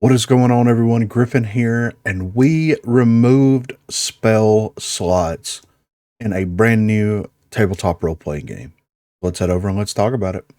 What is going on, everyone? Griffin here, and we removed spell slots in a brand new tabletop role-playing game. Let's head over and let's talk about it.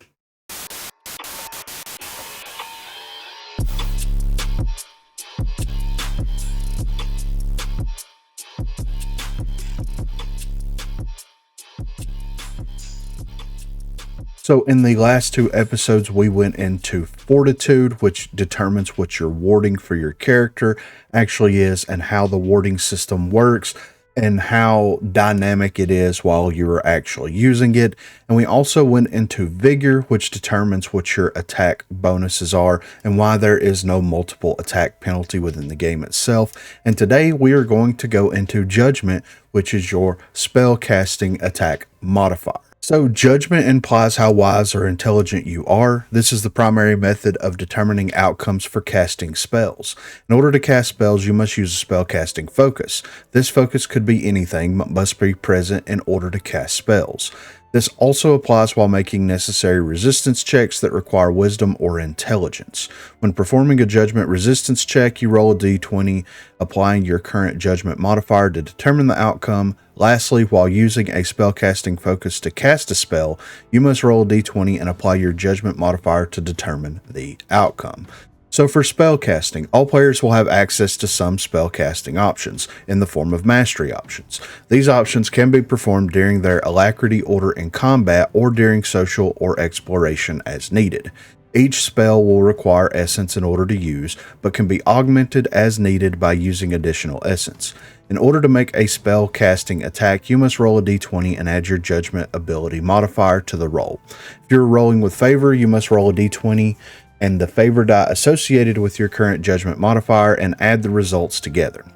So in the last two episodes, we went into Fortitude, which determines what your warding for your character actually is and how the warding system works and how dynamic it is while you're actually using it. And we also went into Vigor, which determines what your attack bonuses are and why there is no multiple attack penalty within the game itself. And today we are going to go into Judgment, which is your spellcasting attack modifier. So judgment implies how wise or intelligent you are. This is the primary method of determining outcomes for casting spells. In order to cast spells, you must use a spellcasting focus. This focus could be anything, but must be present in order to cast spells. This also applies while making necessary resistance checks that require wisdom or intelligence. When performing a judgment resistance check, you roll a d20, applying your current judgment modifier to determine the outcome. Lastly, while using a spellcasting focus to cast a spell, you must roll a d20 and apply your judgment modifier to determine the outcome. So for spellcasting, all players will have access to some spellcasting options in the form of mastery options. These options can be performed during their alacrity order in combat or during social or exploration as needed. Each spell will require essence in order to use, but can be augmented as needed by using additional essence. In order to make a spell casting attack, you must roll a d20 and add your judgment ability modifier to the roll. If you're rolling with favor, you must roll a d20 and the favor die associated with your current judgment modifier and add the results together.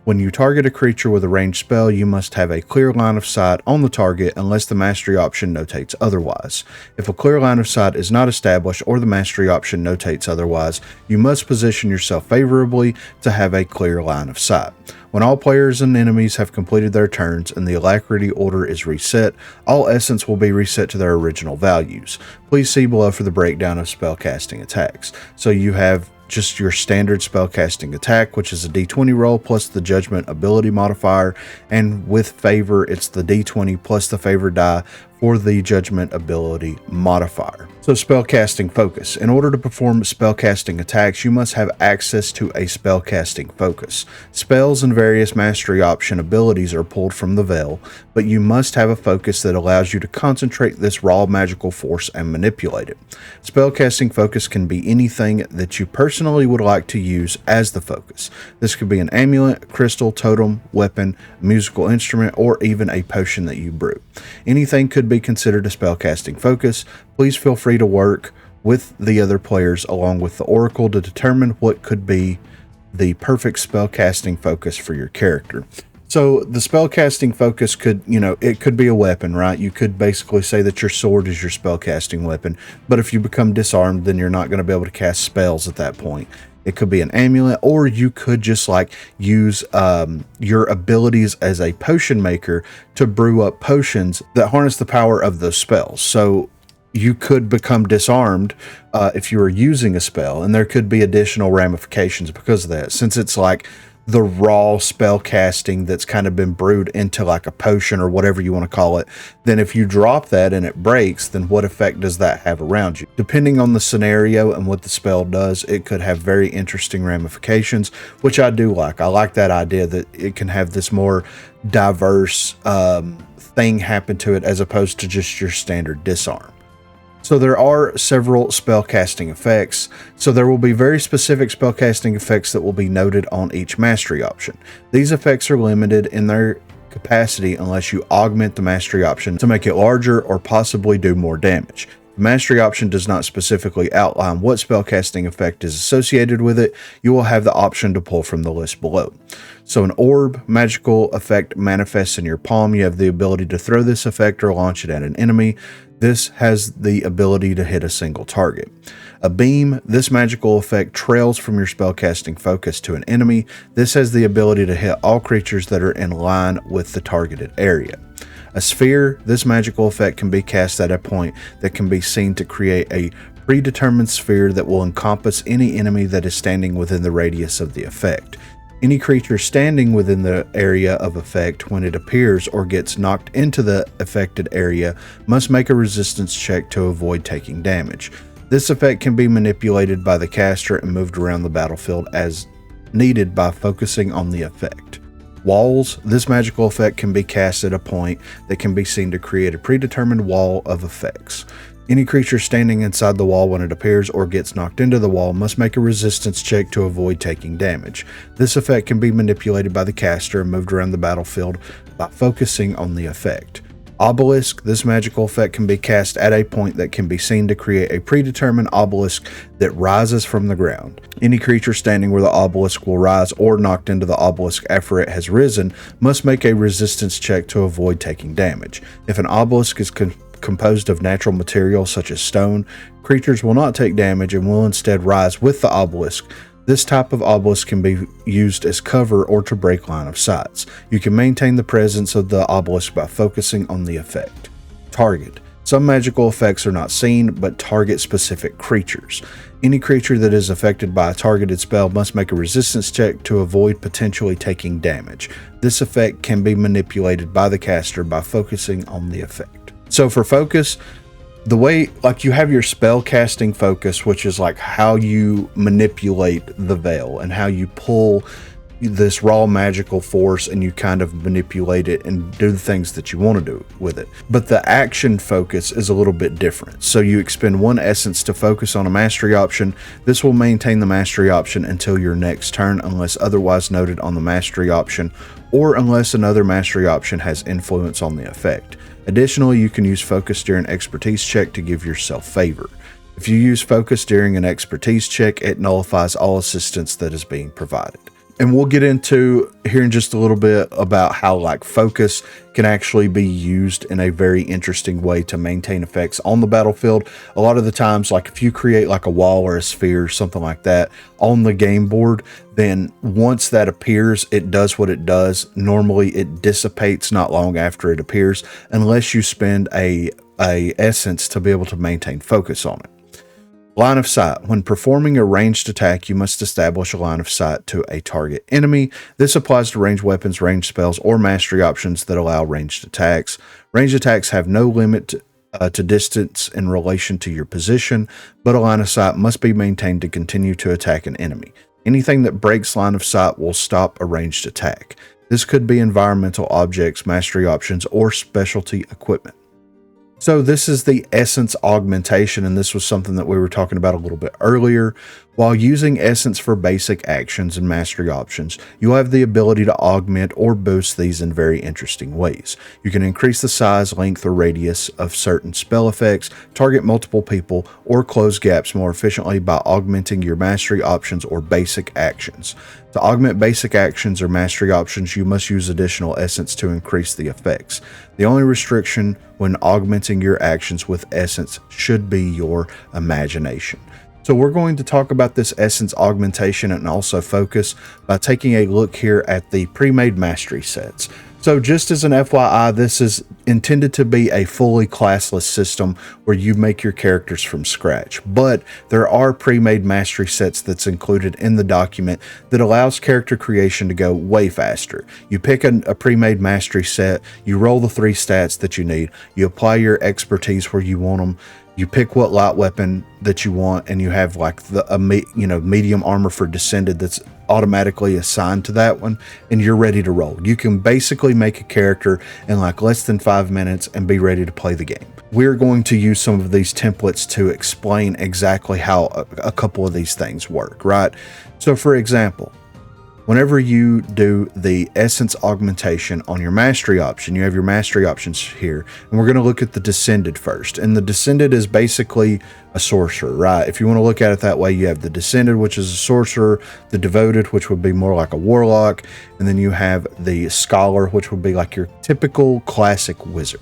When you target a creature with a ranged spell, you must have a clear line of sight on the target unless the mastery option notates otherwise. If a clear line of sight is not established or the mastery option notates otherwise, you must position yourself favorably to have a clear line of sight. When all players and enemies have completed their turns and the alacrity order is reset, all essence will be reset to their original values. Please see below for the breakdown of spellcasting attacks. So you have just your standard spellcasting attack, which is a d20 roll plus the judgment ability modifier, and with favor it's the d20 plus the favor die for the judgment ability modifier. So spellcasting focus. In order to perform spellcasting attacks, you must have access to a spellcasting focus. Spells and various mastery option abilities are pulled from the veil, but you must have a focus that allows you to concentrate this raw magical force and manipulate it. Spellcasting focus can be anything that you personally would like to use as the focus. This could be an amulet, crystal, totem, weapon, musical instrument, or even a potion that you brew. Anything could be considered a spellcasting focus. Please feel free to work with the other players along with the Oracle to determine what could be the perfect spellcasting focus for your character. So the spellcasting focus could, it could be a weapon, right? You could basically say that your sword is your spellcasting weapon, but if you become disarmed, then you're not going to be able to cast spells at that point. It could be an amulet, or you could just use your abilities as a potion maker to brew up potions that harness the power of those spells. So you could become disarmed if you were using a spell, and there could be additional ramifications because of that, since it's like the raw spell casting that's kind of been brewed into like a potion or whatever you want to call it. Then if you drop that and it breaks, then what effect does that have around you? Depending on the scenario and what the spell does, it could have very interesting ramifications, which I do like. I like that idea that it can have this more diverse thing happen to it as opposed to just your standard disarm. So there are several spellcasting effects. So there will be very specific spellcasting effects that will be noted on each mastery option. These effects are limited in their capacity unless you augment the mastery option to make it larger or possibly do more damage. The mastery option does not specifically outline what spellcasting effect is associated with it. You will have the option to pull from the list below. So an orb magical effect manifests in your palm. You have the ability to throw this effect or launch it at an enemy. This has the ability to hit a single target. A beam, this magical effect trails from your spellcasting focus to an enemy. This has the ability to hit all creatures that are in line with the targeted area. A sphere, this magical effect can be cast at a point that can be seen to create a predetermined sphere that will encompass any enemy that is standing within the radius of the effect. Any creature standing within the area of effect when it appears or gets knocked into the affected area must make a resistance check to avoid taking damage. This effect can be manipulated by the caster and moved around the battlefield as needed by focusing on the effect. Walls. This magical effect can be cast at a point that can be seen to create a predetermined wall of effects. Any creature standing inside the wall when it appears or gets knocked into the wall must make a resistance check to avoid taking damage. This effect can be manipulated by the caster and moved around the battlefield by focusing on the effect. Obelisk. This magical effect can be cast at a point that can be seen to create a predetermined obelisk that rises from the ground. Any creature standing where the obelisk will rise or knocked into the obelisk after it has risen must make a resistance check to avoid taking damage. If an obelisk is composed of natural material such as stone, creatures will not take damage and will instead rise with the obelisk. This type of obelisk can be used as cover or to break line of sights. You can maintain the presence of the obelisk by focusing on the effect. Target. Some magical effects are not seen, but target specific creatures. Any creature that is affected by a targeted spell must make a resistance check to avoid potentially taking damage. This effect can be manipulated by the caster by focusing on the effect. So for focus, the way, like, you have your spellcasting focus, which is like how you manipulate the veil and how you pull this raw magical force and you kind of manipulate it and do the things that you want to do with it. But the action focus is a little bit different. So you expend one essence to focus on a mastery option. This will maintain the mastery option until your next turn unless otherwise noted on the mastery option, or unless another mastery option has influence on the effect. Additionally, you can use focus during an expertise check to give yourself favor. If you use focus during an expertise check, it nullifies all assistance that is being provided. And we'll get into here in just a little bit about how like focus can actually be used in a very interesting way to maintain effects on the battlefield. A lot of the times, like if you create like a wall or a sphere or something like that on the game board, then once that appears, it does what it does. Normally it dissipates not long after it appears, unless you spend a essence to be able to maintain focus on it. Line of sight. When performing a ranged attack, you must establish a line of sight to a target enemy. This applies to ranged weapons, ranged spells, or mastery options that allow ranged attacks. Ranged attacks have no limit to distance in relation to your position, but a line of sight must be maintained to continue to attack an enemy. Anything that breaks line of sight will stop a ranged attack. This could be environmental objects, mastery options, or specialty equipment. So this is the essence augmentation, and this was something that we were talking about a little bit earlier. While using essence for basic actions and mastery options, you'll have the ability to augment or boost these in very interesting ways. You can increase the size, length, or radius of certain spell effects, target multiple people, or close gaps more efficiently by augmenting your mastery options or basic actions. To augment basic actions or mastery options, you must use additional essence to increase the effects. The only restriction when augmenting your actions with essence should be your imagination. So we're going to talk about this essence augmentation and also focus by taking a look here at the Premade Mastery sets. So just as an FYI, this is intended to be a fully classless system where you make your characters from scratch, but there are Premade Mastery sets that's included in the document that allows character creation to go way faster. You pick a Premade Mastery set, you roll the 3 stats that you need, you apply your expertise where you want them, you pick what light weapon that you want, and you have like medium armor for Descended that's automatically assigned to that one, and you're ready to roll. You can basically make a character in like less than 5 minutes and be ready to play the game. We're going to use some of these templates to explain exactly how a couple of these things work, right? So for example, whenever you do the essence augmentation on your mastery option, you have your mastery options here, and we're going to look at the Descended first. And the Descended is basically a sorcerer, right? If you want to look at it that way, you have the Descended, which is a sorcerer, the Devoted, which would be more like a warlock, and then you have the Scholar, which would be like your typical classic wizard.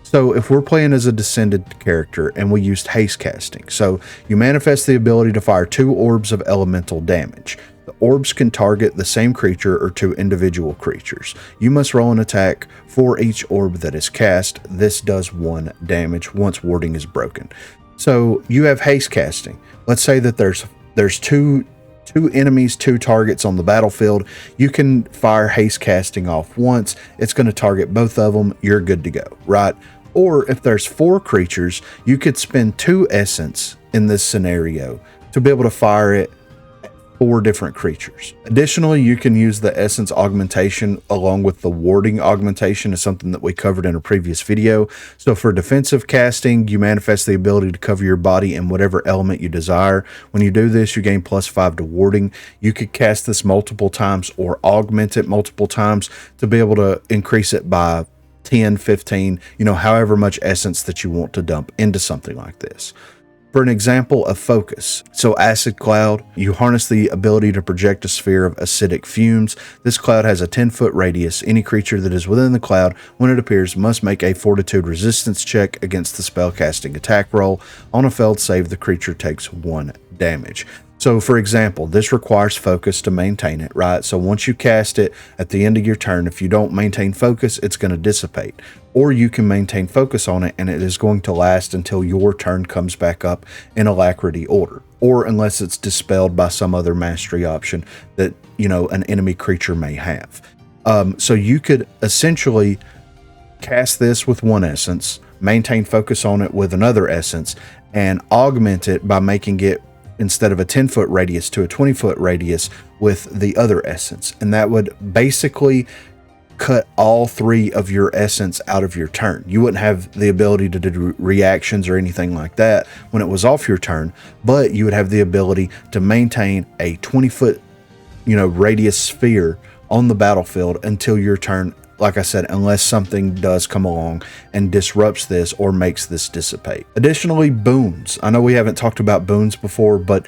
So if we're playing as a Descended character and we used haste casting, so you manifest the ability to fire 2 orbs of elemental damage. The orbs can target the same creature or 2 individual creatures. You must roll an attack for each orb that is cast. This does 1 damage once warding is broken. So you have haste casting. Let's say that there's two enemies, two targets on the battlefield. You can fire haste casting off once. It's going to target both of them. You're good to go, right? Or if there's 4 creatures, you could spend 2 essence in this scenario to be able to fire it at 4 different creatures. Additionally, you can use the essence augmentation along with the warding augmentation, is something that we covered in a previous video. So for defensive casting, you manifest the ability to cover your body in whatever element you desire. When you do this, you gain +5 to warding. You could cast this multiple times or augment it multiple times to be able to increase it by 10, 15, however much essence that you want to dump into something like this. For an example of focus, so acid cloud, you harness the ability to project a sphere of acidic fumes. This cloud has a 10-foot radius. Any creature that is within the cloud when it appears must make a fortitude resistance check against the spellcasting attack roll. On a failed save, the creature takes 1 damage. So for example, this requires focus to maintain it, right? So once you cast it at the end of your turn, if you don't maintain focus, it's going to dissipate. Or you can maintain focus on it and it is going to last until your turn comes back up in alacrity order. Or unless it's dispelled by some other mastery option that, an enemy creature may have. So you could essentially cast this with 1 essence, maintain focus on it with another essence, and augment it by making it, instead of a 10-foot radius, to a 20-foot radius with the other essence. And that would basically cut all 3 of your essence out of your turn. You wouldn't have the ability to do reactions or anything like that when it was off your turn, but you would have the ability to maintain a 20-foot, radius sphere on the battlefield until your turn, like I said, unless something does come along and disrupts this or makes this dissipate. Additionally, boons. I know we haven't talked about boons before, but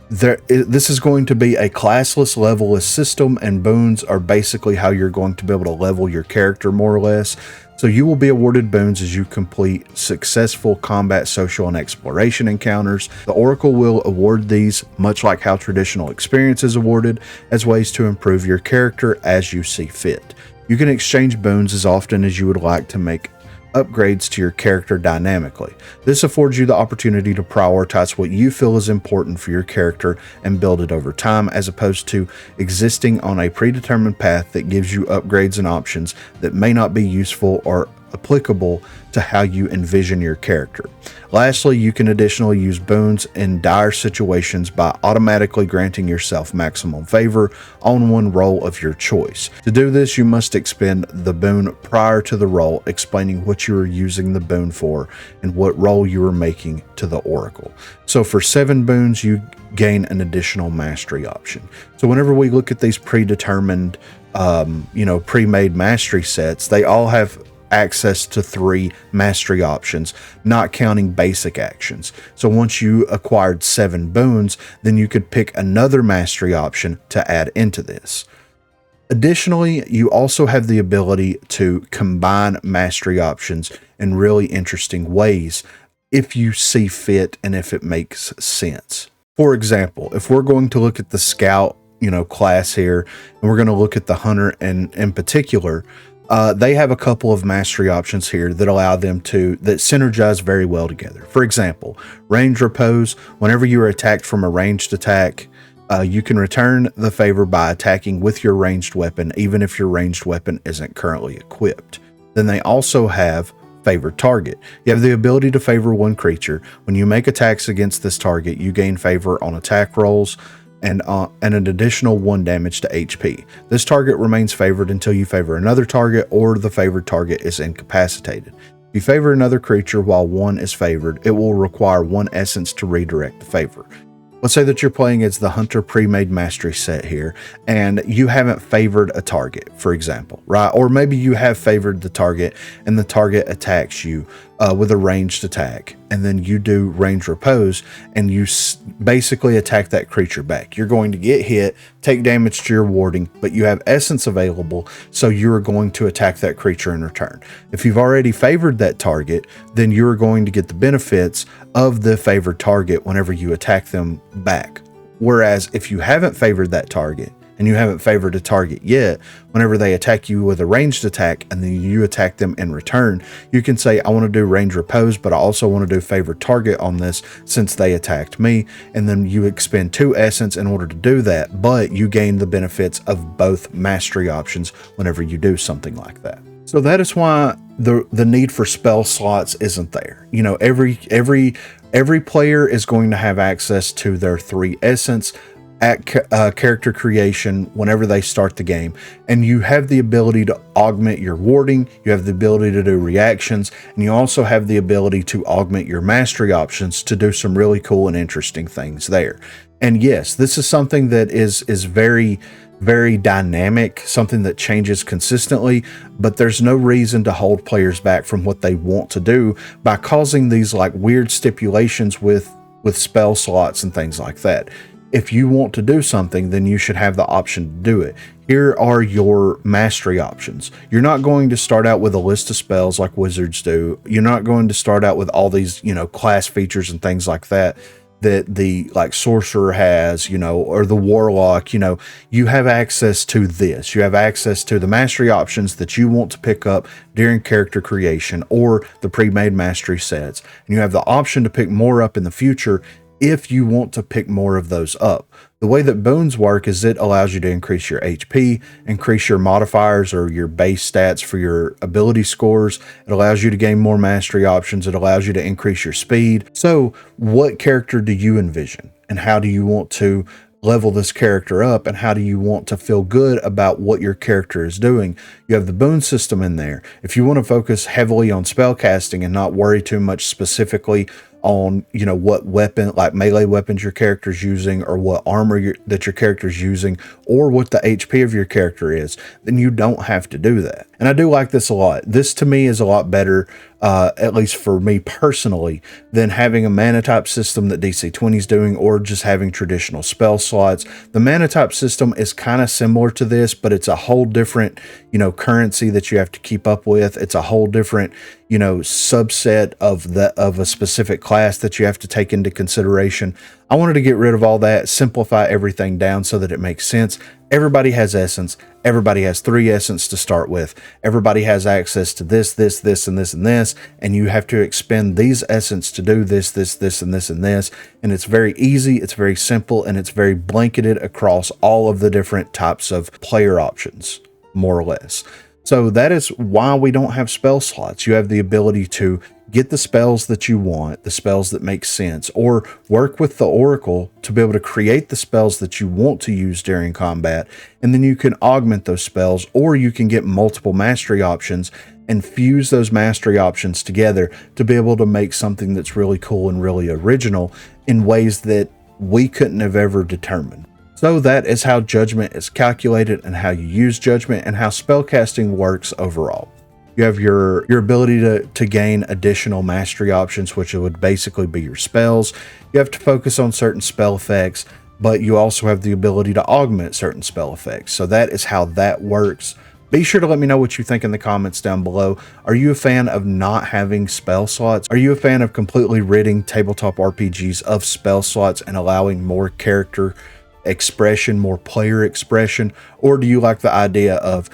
this is going to be a classless, levelless system, and boons are basically how you're going to be able to level your character more or less. So you will be awarded boons as you complete successful combat, social, and exploration encounters. The Oracle will award these, much like how traditional experience is awarded, as ways to improve your character as you see fit. You can exchange boons as often as you would like to make upgrades to your character dynamically. This affords you the opportunity to prioritize what you feel is important for your character and build it over time, as opposed to existing on a predetermined path that gives you upgrades and options that may not be useful or applicable to how you envision your character. Lastly, you can additionally use boons in dire situations by automatically granting yourself maximum favor on one roll of your choice. To do this, you must expend the boon prior to the roll, explaining what you are using the boon for and what roll you are making to the Oracle. So for 7 boons, you gain an additional mastery option. So whenever we look at these predetermined, pre-made mastery sets, they all have access to 3 mastery options, not counting basic actions. So once you acquired 7 boons, then you could pick another mastery option to add into this. Additionally, you also have the ability to combine mastery options in really interesting ways if you see fit and if it makes sense. For example, if we're going to look at the scout, class here, and we're going to look at the hunter in particular, they have a couple of mastery options here that allow them that synergize very well together. For example, range repose. Whenever you are attacked from a ranged attack, you can return the favor by attacking with your ranged weapon, even if your ranged weapon isn't currently equipped. Then they also have favor target. You have the ability to favor one creature. When you make attacks against this target, you gain favor on attack rolls and an additional 1 damage to HP. This target remains favored until you favor another target or the favored target is incapacitated. If you favor another creature while one is favored, it will require 1 essence to redirect the favor. Let's say that you're playing as the Hunter Premade Mastery set here, and you haven't favored a target, for example, right? Or maybe you have favored the target, and the target attacks you with a ranged attack, and then you do range repose, and you basically attack that creature back. You're going to get hit, take damage to your warding, but you have essence available, so you're going to attack that creature in return. If you've already favored that target, then you're going to get the benefits of the favored target whenever you attack them back. Whereas if you haven't favored that target and you haven't favored a target yet, whenever they attack you with a ranged attack and then you attack them in return, you can say, I want to do range repose, but I also want to do favored target on this since they attacked me. And then you expend 2 essence in order to do that, but you gain the benefits of both mastery options whenever you do something like that. So that is why the need for spell slots isn't there. You know, every player is going to have access to their 3 essence at character creation whenever they start the game, and you have the ability to augment your warding, you have the ability to do reactions, and you also have the ability to augment your mastery options to do some really cool and interesting things there. And yes, this is something that is very dynamic, something that changes consistently, but there's no reason to hold players back from what they want to do by causing these like weird stipulations with spell slots and things like that. If you want to do something, then you should have the option to do it. Here are your mastery options. You're not going to start out with a list of spells like wizards do. You're not going to start out with all these, you know, class features and things like that the like sorcerer has, you know, or the warlock. You know, you have access to this. You have access to the mastery options that you want to pick up during character creation or the pre-made mastery sets. And you have the option to pick more up in the future if you want to pick more of those up. The way that boons work is it allows you to increase your HP, increase your modifiers or your base stats for your ability scores. It allows you to gain more mastery options. It allows you to increase your speed. So what character do you envision? And how do you want to level this character up? And how do you want to feel good about what your character is doing? You have the boon system in there. If you want to focus heavily on spellcasting and not worry too much specifically on, you know, what weapon, like melee weapons your character's using, or what armor that your character's using, or what the HP of your character is, then you don't have to do that. And I do like this a lot. This to me is a lot better, at least for me personally, than having a mana type system that DC20 is doing, or just having traditional spell slots. The mana type system is kind of similar to this, but it's a whole different, you know, currency that you have to keep up with. It's a whole different, you know, subset of a specific class that you have to take into consideration. I wanted to get rid of all that, simplify everything down so that it makes sense. Everybody has essence. Everybody has 3 essence to start with. Everybody has access to this, this, this, and this, and this. And you have to expend these essence to do this, this, this, and this, and this. And it's very easy. It's very simple. And it's very blanketed across all of the different types of player options, more or less. So that is why we don't have spell slots. You have the ability to get the spells that you want, the spells that make sense, or work with the Oracle to be able to create the spells that you want to use during combat. And then you can augment those spells, or you can get multiple mastery options and fuse those mastery options together to be able to make something that's really cool and really original in ways that we couldn't have ever determined. So that is how judgment is calculated and how you use judgment and how spellcasting works overall. You have your ability to gain additional mastery options, which would basically be your spells. You have to focus on certain spell effects, but you also have the ability to augment certain spell effects. So that is how that works. Be sure to let me know what you think in the comments down below. Are you a fan of not having spell slots? Are you a fan of completely ridding tabletop RPGs of spell slots and allowing more character expression, more player expression? Or do you like the idea of,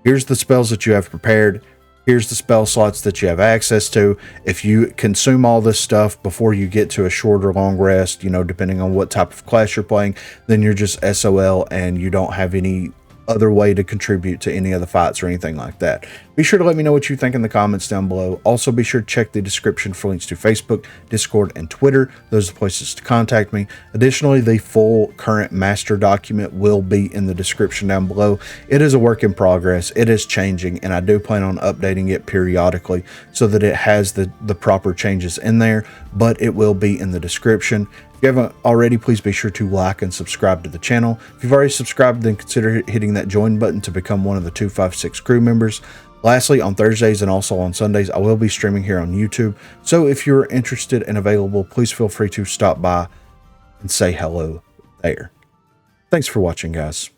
here's the spells that you have prepared, here's the spell slots that you have access to. If you consume all this stuff before you get to a short or long rest, you know, depending on what type of class you're playing, then you're just SOL and you don't have any other way to contribute to any of the fights or anything like that. Be sure to let me know what you think in the comments down below. Also, be sure to check the description for links to Facebook, Discord, and Twitter. Those are the places to contact me. Additionally, the full current master document will be in the description down below. It is a work in progress. It is changing, and I do plan on updating it periodically so that it has the proper changes in there, but it will be in the description. If you haven't already, please be sure to like and subscribe to the channel. If you've already subscribed, then consider hitting that join button to become one of the 256 crew members. Lastly, on Thursdays and also on Sundays, I will be streaming here on YouTube. So if you're interested and available, please feel free to stop by and say hello there. Thanks for watching, guys.